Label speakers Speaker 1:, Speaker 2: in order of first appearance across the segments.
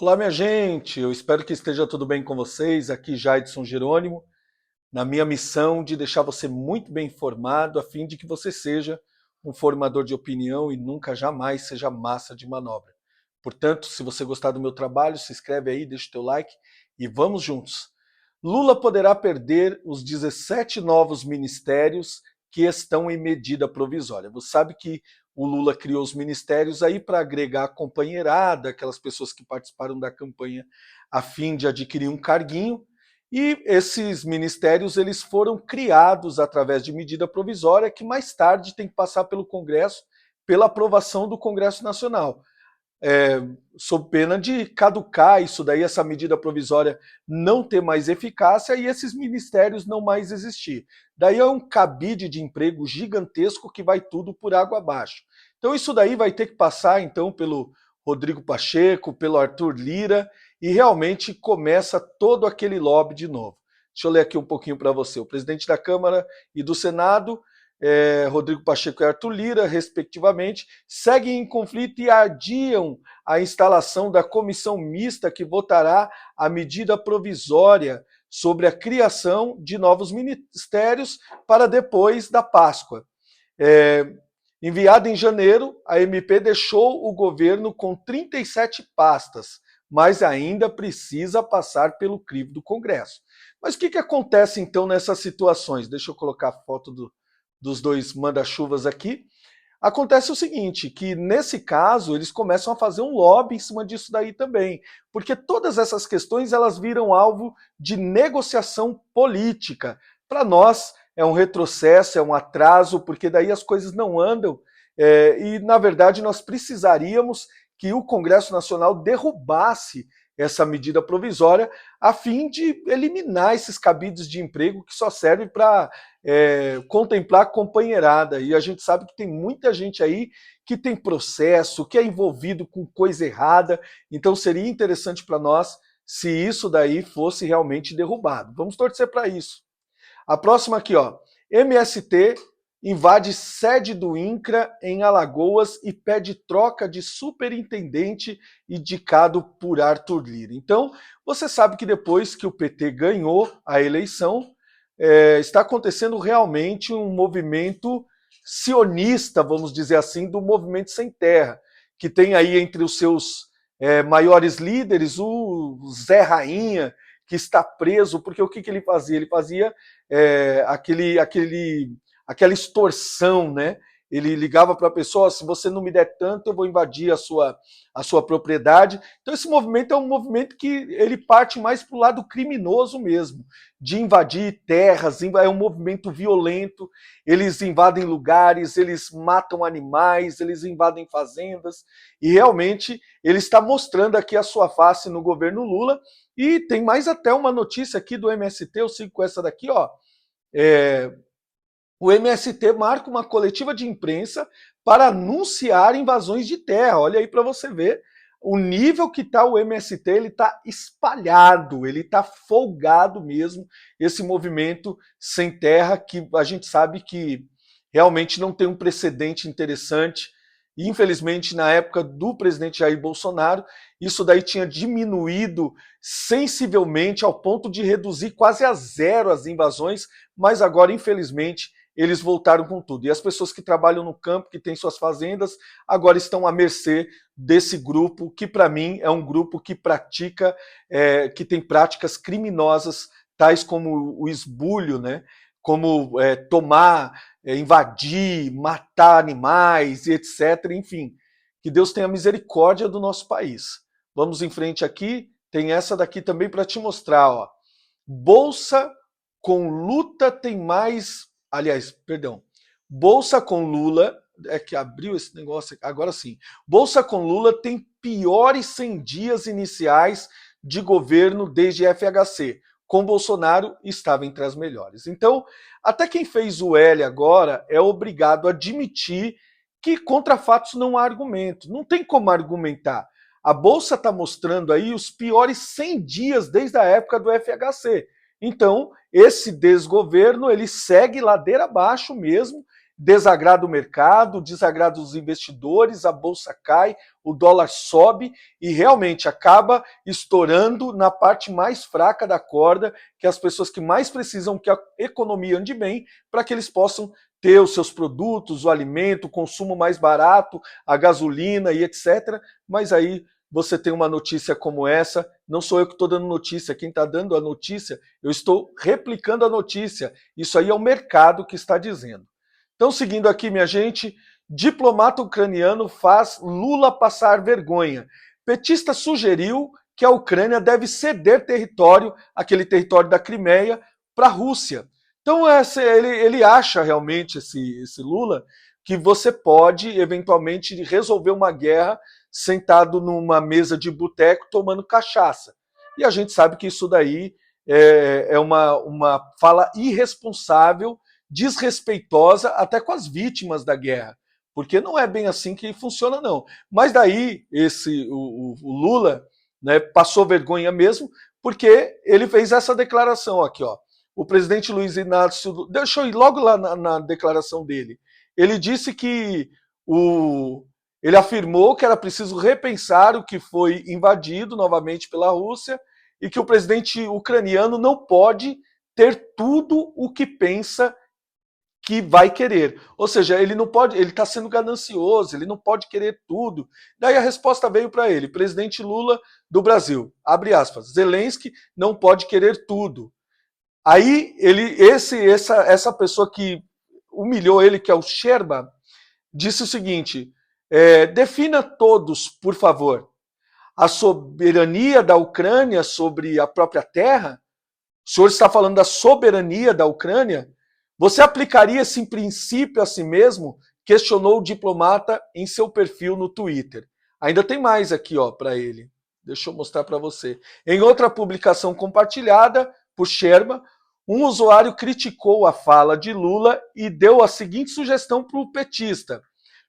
Speaker 1: Olá, minha gente. Eu espero que esteja tudo bem com vocês. Aqui Jaidson Jerônimo, na minha missão de deixar você muito bem informado, a fim de que você seja um formador de opinião e nunca jamais seja massa de manobra. Portanto, se você gostar do meu trabalho, se inscreve aí, deixa o teu like e vamos juntos. Lula poderá perder os 17 novos ministérios que estão em medida provisória. Você sabe que o Lula criou os ministérios aí para agregar a companheirada, aquelas pessoas que participaram da campanha a fim de adquirir um carguinho, e esses ministérios eles foram criados através de medida provisória que mais tarde tem que passar pelo Congresso, pela aprovação do Congresso Nacional. Sob pena de caducar isso daí, essa medida provisória não ter mais eficácia e esses ministérios não mais existir. Daí é um cabide de emprego gigantesco que vai tudo por água abaixo. Então isso daí vai ter que passar então pelo Rodrigo Pacheco, pelo Arthur Lira, e realmente começa todo aquele lobby de novo. Deixa eu ler aqui um pouquinho para você. O presidente da Câmara e do Senado, Rodrigo Pacheco e Arthur Lira, respectivamente, seguem em conflito e adiam a instalação da comissão mista que votará a medida provisória sobre a criação de novos ministérios para depois da Páscoa. Enviada em janeiro, a MP deixou o governo com 37 pastas, mas ainda precisa passar pelo crivo do Congresso. Mas o que acontece então nessas situações? Deixa eu colocar a foto dos dois manda-chuvas aqui. Acontece o seguinte, que nesse caso eles começam a fazer um lobby em cima disso daí também, porque todas essas questões elas viram alvo de negociação política. Para nós é um retrocesso, é um atraso, porque daí as coisas não andam, e na verdade nós precisaríamos que o Congresso Nacional derrubasse essa medida provisória a fim de eliminar esses cabides de emprego que só servem para contemplar a companheirada. E a gente sabe que tem muita gente aí que tem processo, que é envolvido com coisa errada, então seria interessante para nós se isso daí fosse realmente derrubado. Vamos torcer para isso. A próxima aqui, ó. MST invade sede do INCRA em Alagoas e pede troca de superintendente indicado por Arthur Lira. Então, você sabe que depois que o PT ganhou a eleição, está acontecendo realmente um movimento sionista, vamos dizer assim, do movimento sem terra, que tem aí entre os seus maiores líderes o Zé Rainha, que está preso, porque o que ele fazia? Ele fazia aquela extorsão, né? Ele ligava para a pessoa, se você não me der tanto, eu vou invadir a sua propriedade. Então esse movimento é um movimento que ele parte mais para o lado criminoso mesmo, de invadir terras, é um movimento violento, eles invadem lugares, eles matam animais, eles invadem fazendas, e realmente ele está mostrando aqui a sua face no governo Lula, e tem mais até uma notícia aqui do MST, eu sigo com essa daqui, ó. O MST marca uma coletiva de imprensa para anunciar invasões de terra. Olha aí para você ver o nível que está o MST, ele está espalhado, ele está folgado mesmo, esse movimento sem terra, que a gente sabe que realmente não tem um precedente interessante. E, infelizmente, na época do presidente Jair Bolsonaro, isso daí tinha diminuído sensivelmente ao ponto de reduzir quase a zero as invasões, mas agora, infelizmente, eles voltaram com tudo. E as pessoas que trabalham no campo, que têm suas fazendas, agora estão à mercê desse grupo, que para mim é um grupo que pratica, que tem práticas criminosas, tais como o esbulho, né? Como tomar, invadir, matar animais, etc. Enfim, que Deus tenha misericórdia do nosso país. Vamos em frente aqui, tem essa daqui também para te mostrar, ó. Bolsa com luta tem mais... Aliás, perdão. Bolsa com Lula... É que abriu esse negócio... Agora sim. Bolsa com Lula tem piores 100 dias iniciais de governo desde FHC. Com Bolsonaro, estava entre as melhores. Então, até quem fez o L agora é obrigado a admitir que contra fatos não há argumento. Não tem como argumentar. A Bolsa está mostrando aí os piores 100 dias desde a época do FHC. Então, esse desgoverno, ele segue ladeira abaixo mesmo, desagrada o mercado, desagrada os investidores, a bolsa cai, o dólar sobe e realmente acaba estourando na parte mais fraca da corda, que é as pessoas que mais precisam que a economia ande bem, para que eles possam ter os seus produtos, o alimento, o consumo mais barato, a gasolina e etc. Mas aí você tem uma notícia como essa, não sou eu que estou dando notícia, quem está dando a notícia, eu estou replicando a notícia. Isso aí é o mercado que está dizendo. Então, seguindo aqui, minha gente, diplomata ucraniano faz Lula passar vergonha. Petista sugeriu que a Ucrânia deve ceder território, aquele território da Crimeia, para a Rússia. Então, ele acha realmente, esse Lula, que você pode, eventualmente, resolver uma guerra sentado numa mesa de boteco tomando cachaça. E a gente sabe que isso daí é uma fala irresponsável, desrespeitosa até com as vítimas da guerra, porque não é bem assim que funciona, não. Mas daí o Lula, né, passou vergonha mesmo, porque ele fez essa declaração aqui, ó. O presidente Luiz Inácio, deixa eu ir logo lá na declaração dele. Ele disse que ele afirmou que era preciso repensar o que foi invadido novamente pela Rússia e que o presidente ucraniano não pode ter tudo o que pensa que vai querer. Ou seja, ele não pode, ele está sendo ganancioso, ele não pode querer tudo. Daí a resposta veio para ele, presidente Lula do Brasil, abre aspas, Zelensky não pode querer tudo. Aí essa pessoa que humilhou ele, que é o Sherba, disse o seguinte, defina todos, por favor, a soberania da Ucrânia sobre a própria terra? O senhor está falando da soberania da Ucrânia? Você aplicaria esse princípio a si mesmo? Questionou o diplomata em seu perfil no Twitter. Ainda tem mais aqui, ó, para ele. Deixa eu mostrar para você. Em outra publicação compartilhada por Sherba, um usuário criticou a fala de Lula e deu a seguinte sugestão para o petista.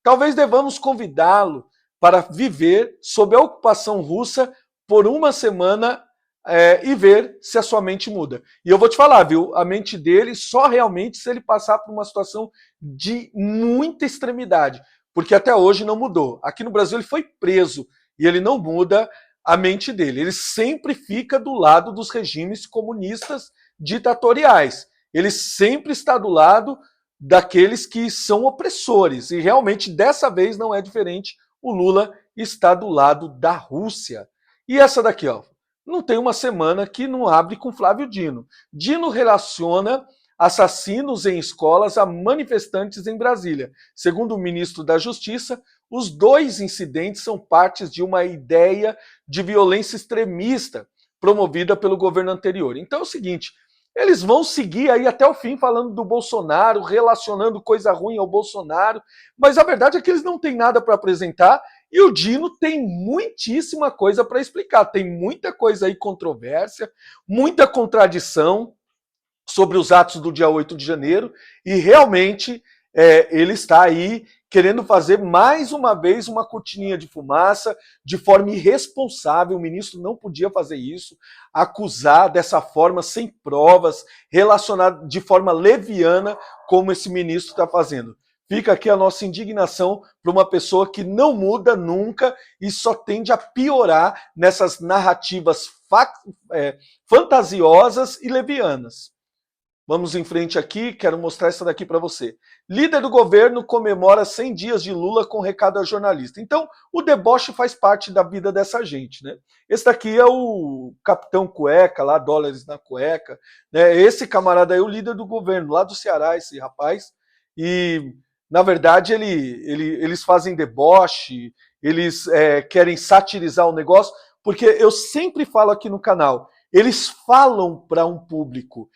Speaker 1: Talvez devamos convidá-lo para viver sob a ocupação russa por uma semana e ver se a sua mente muda. E eu vou te falar, viu? A mente dele só realmente se ele passar por uma situação de muita extremidade, porque até hoje não mudou. Aqui no Brasil ele foi preso e ele não muda a mente dele. Ele sempre fica do lado dos regimes comunistas ditatoriais. Ele sempre está do lado daqueles que são opressores. E realmente dessa vez não é diferente. O Lula está do lado da Rússia. E essa daqui, ó. Não tem uma semana que não abre com Flávio Dino. Dino relaciona assassinos em escolas a manifestantes em Brasília. Segundo o ministro da Justiça, os dois incidentes são partes de uma ideia de violência extremista promovida pelo governo anterior. Então é o seguinte, eles vão seguir aí até o fim falando do Bolsonaro, relacionando coisa ruim ao Bolsonaro, mas a verdade é que eles não têm nada para apresentar e o Dino tem muitíssima coisa para explicar. Tem muita coisa aí, controvérsia, muita contradição sobre os atos do dia 8 de janeiro e realmente ele está aí querendo fazer mais uma vez uma cortininha de fumaça de forma irresponsável. O ministro não podia fazer isso, acusar dessa forma, sem provas, relacionar de forma leviana, como esse ministro está fazendo. Fica aqui a nossa indignação para uma pessoa que não muda nunca e só tende a piorar nessas narrativas fantasiosas e levianas. Vamos em frente aqui, quero mostrar essa daqui para você. Líder do governo comemora 100 dias de Lula com recado a jornalista. Então, o deboche faz parte da vida dessa gente, né? Esse daqui é o Capitão Cueca, lá, dólares na cueca. Né? Esse camarada aí é o líder do governo, lá do Ceará, esse rapaz. E, na verdade, eles fazem deboche, eles querem satirizar o negócio, porque eu sempre falo aqui no canal, eles falam para um público,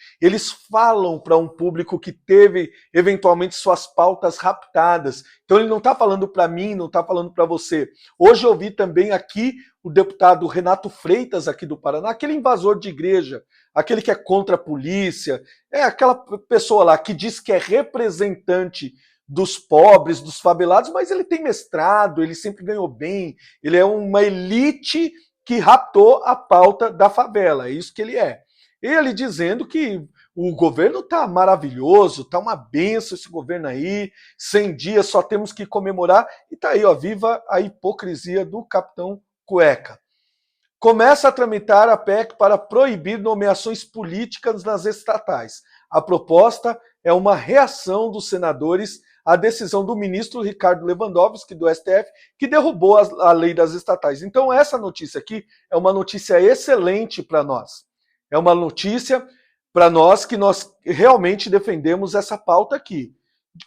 Speaker 1: que teve eventualmente suas pautas raptadas. Então ele não está falando para mim, não está falando para você. Hoje eu vi também aqui o deputado Renato Freitas, aqui do Paraná, aquele invasor de igreja, aquele que é contra a polícia, aquela pessoa lá que diz que é representante dos pobres, dos favelados, mas ele tem mestrado, ele sempre ganhou bem, ele é uma elite que raptou a pauta da favela, é isso que ele é. Ele dizendo que o governo tá maravilhoso, tá uma benção esse governo aí, 100 dias, só temos que comemorar, e tá aí, ó, viva a hipocrisia do Capitão Cueca. Começa a tramitar a PEC para proibir nomeações políticas nas estatais. A proposta é uma reação dos senadores à decisão do ministro Ricardo Lewandowski, do STF, que derrubou a lei das estatais. Então, essa notícia aqui é uma notícia excelente para nós. É uma notícia para nós que nós realmente defendemos essa pauta aqui,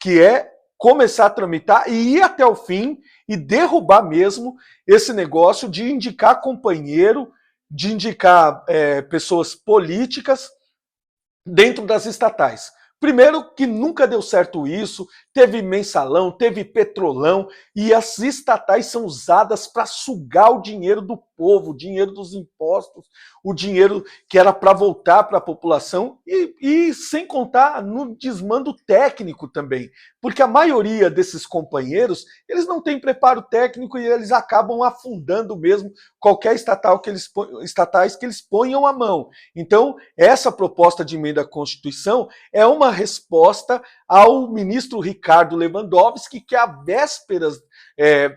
Speaker 1: que é começar a tramitar e ir até o fim e derrubar mesmo esse negócio de indicar companheiro, de indicar pessoas políticas dentro das estatais. Primeiro que nunca deu certo isso, teve mensalão, teve petrolão, e as estatais são usadas para sugar o dinheiro do povo, o dinheiro dos impostos, o dinheiro que era para voltar para a população, e sem contar no desmando técnico também, porque a maioria desses companheiros, eles não têm preparo técnico e eles acabam afundando mesmo qualquer estatais que eles ponham a mão. Então, essa proposta de emenda à Constituição é uma resposta ao ministro Ricardo Lewandowski, que à vésperas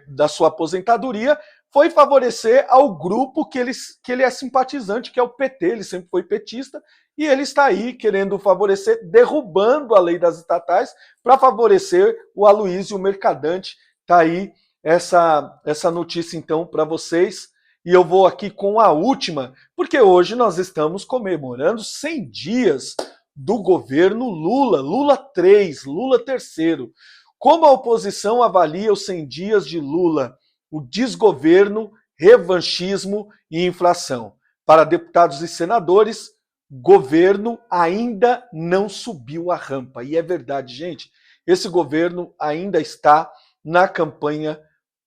Speaker 1: da sua aposentadoria foi favorecer ao grupo que ele é simpatizante, que é o PT, ele sempre foi petista, e ele está aí querendo favorecer, derrubando a lei das estatais para favorecer o Aloysio Mercadante. Está aí essa notícia então para vocês. E eu vou aqui com a última, porque hoje nós estamos comemorando 100 dias do governo Lula, Lula 3, Lula terceiro. Como a oposição avalia os 100 dias de Lula? O desgoverno, revanchismo e inflação. Para deputados e senadores, governo ainda não subiu a rampa. E é verdade, gente, esse governo ainda está na campanha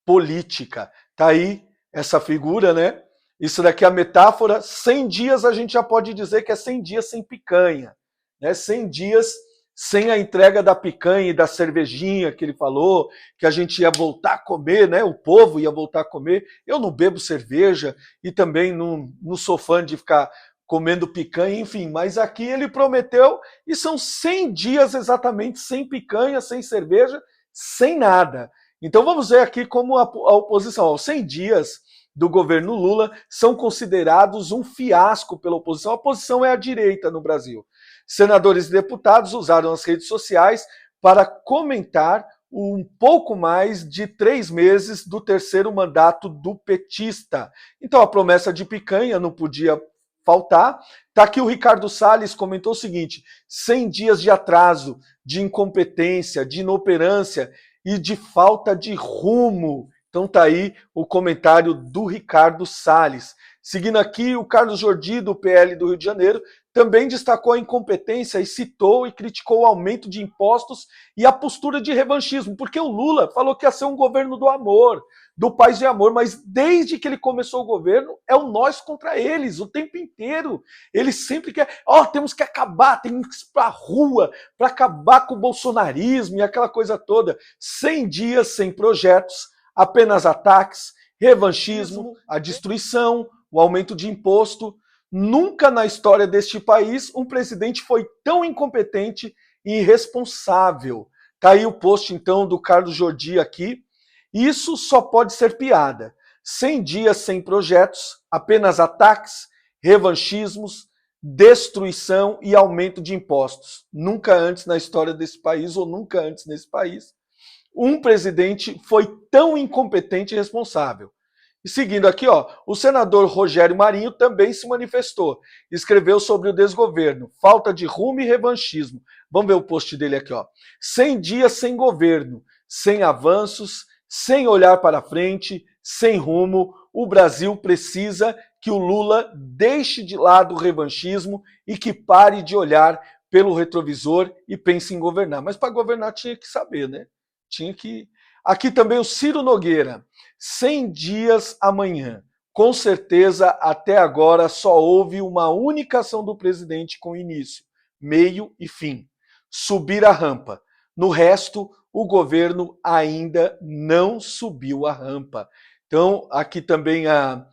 Speaker 1: política. Tá aí essa figura, né? Isso daqui é a metáfora. 100 dias a gente já pode dizer que é 100 dias sem picanha, né? 100 dias sem a entrega da picanha e da cervejinha que ele falou, que a gente ia voltar a comer, né? O povo ia voltar a comer. Eu não bebo cerveja e também não sou fã de ficar comendo picanha, enfim, mas aqui ele prometeu e são 100 dias exatamente sem picanha, sem cerveja, sem nada. Então vamos ver aqui como a oposição, os 100 dias do governo Lula são considerados um fiasco pela oposição. A oposição é a direita no Brasil. Senadores e deputados usaram as redes sociais para comentar um pouco mais de 3 meses do terceiro mandato do petista. Então a promessa de picanha não podia faltar. Tá aqui o Ricardo Salles comentou o seguinte: 100 dias de atraso, de incompetência, de inoperância e de falta de rumo. Então tá aí o comentário do Ricardo Salles. Seguindo aqui, o Carlos Jordi, do PL do Rio de Janeiro, também destacou a incompetência e citou e criticou o aumento de impostos e a postura de revanchismo, porque o Lula falou que ia ser um governo do amor, do paz e amor, mas desde que ele começou o governo, é o nós contra eles, o tempo inteiro. Ele sempre quer, temos que acabar, temos que ir para a rua para acabar com o bolsonarismo e aquela coisa toda. 100 dias sem projetos, apenas ataques, revanchismo, a destruição, o aumento de imposto. Nunca na história deste país um presidente foi tão incompetente e irresponsável. Tá aí o post, então, do Carlos Jordi aqui. Isso só pode ser piada. 100 dias sem projetos, apenas ataques, revanchismos, destruição e aumento de impostos. Nunca antes na história desse país, ou nunca antes nesse país, um presidente foi tão incompetente e irresponsável. E seguindo aqui, o senador Rogério Marinho também se manifestou. Escreveu sobre o desgoverno, falta de rumo e revanchismo. Vamos ver o post dele aqui, 100 dias sem governo, sem avanços, sem olhar para frente, sem rumo. O Brasil precisa que o Lula deixe de lado o revanchismo e que pare de olhar pelo retrovisor e pense em governar. Mas para governar tinha que saber, né? Tinha que... Aqui também o Ciro Nogueira. 100 dias amanhã. Com certeza, até agora, só houve uma única ação do presidente com início, meio e fim. Subir a rampa. No resto, o governo ainda não subiu a rampa. Então, aqui também a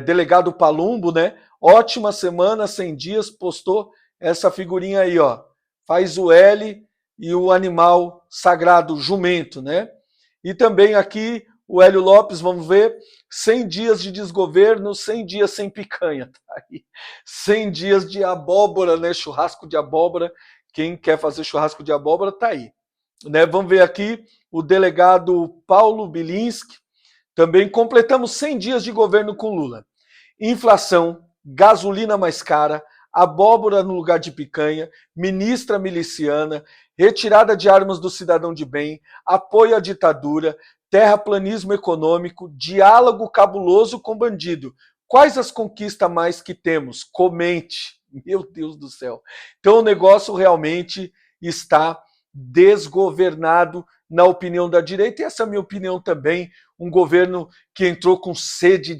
Speaker 1: delegado Palumbo, né? Ótima semana, 100 dias, postou essa figurinha aí, ó. Faz o L e o animal sagrado jumento, né? E também aqui o Hélio Lopes, vamos ver, 100 dias de desgoverno, 100 dias sem picanha. Tá aí. 100 dias de abóbora, né? Churrasco de abóbora. Quem quer fazer churrasco de abóbora tá aí. Né? Vamos ver aqui o delegado Paulo Bilinski. Também completamos 100 dias de governo com Lula. Inflação, gasolina mais cara, abóbora no lugar de picanha, ministra miliciana, retirada de armas do cidadão de bem, apoio à ditadura, terraplanismo econômico, diálogo cabuloso com bandido. Quais as conquistas mais que temos? Comente. Meu Deus do céu. Então o negócio realmente está desgovernado, na opinião da direita, e essa é a minha opinião também, um governo que entrou com sede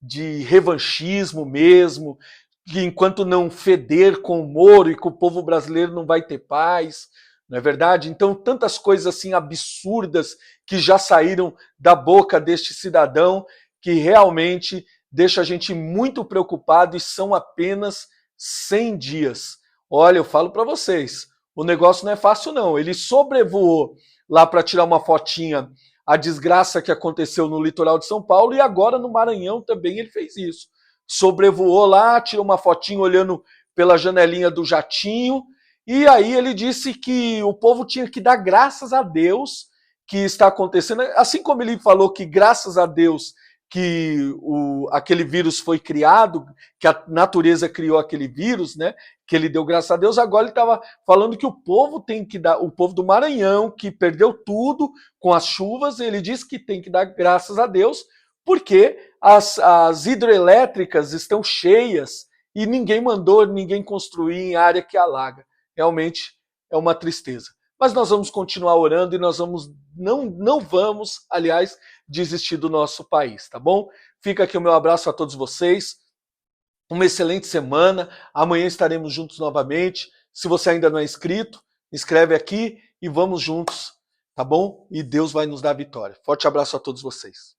Speaker 1: de revanchismo mesmo, que enquanto não feder com o Moro e com o povo brasileiro não vai ter paz, não é verdade? Então, tantas coisas assim absurdas que já saíram da boca deste cidadão que realmente deixa a gente muito preocupado e são apenas 100 dias. Olha, eu falo para vocês, o negócio não é fácil não. Ele sobrevoou lá para tirar uma fotinha a desgraça que aconteceu no litoral de São Paulo e agora no Maranhão também ele fez isso. Sobrevoou lá, tirou uma fotinha olhando pela janelinha do jatinho e aí ele disse que o povo tinha que dar graças a Deus que está acontecendo. Assim como ele falou que graças a Deus que aquele vírus foi criado, que a natureza criou aquele vírus, né? Que ele deu graças a Deus, agora ele estava falando que o povo tem que dar, o povo do Maranhão, que perdeu tudo com as chuvas, ele disse que tem que dar graças a Deus, porque as hidrelétricas estão cheias e ninguém mandou ninguém construir em área que alaga. Realmente é uma tristeza. Mas nós vamos continuar orando e nós vamos, não vamos, aliás, desistir do nosso país, tá bom? Fica aqui o meu abraço a todos vocês. Uma excelente semana. Amanhã estaremos juntos novamente. Se você ainda não é inscrito, inscreve aqui e vamos juntos, tá bom? E Deus vai nos dar a vitória. Forte abraço a todos vocês.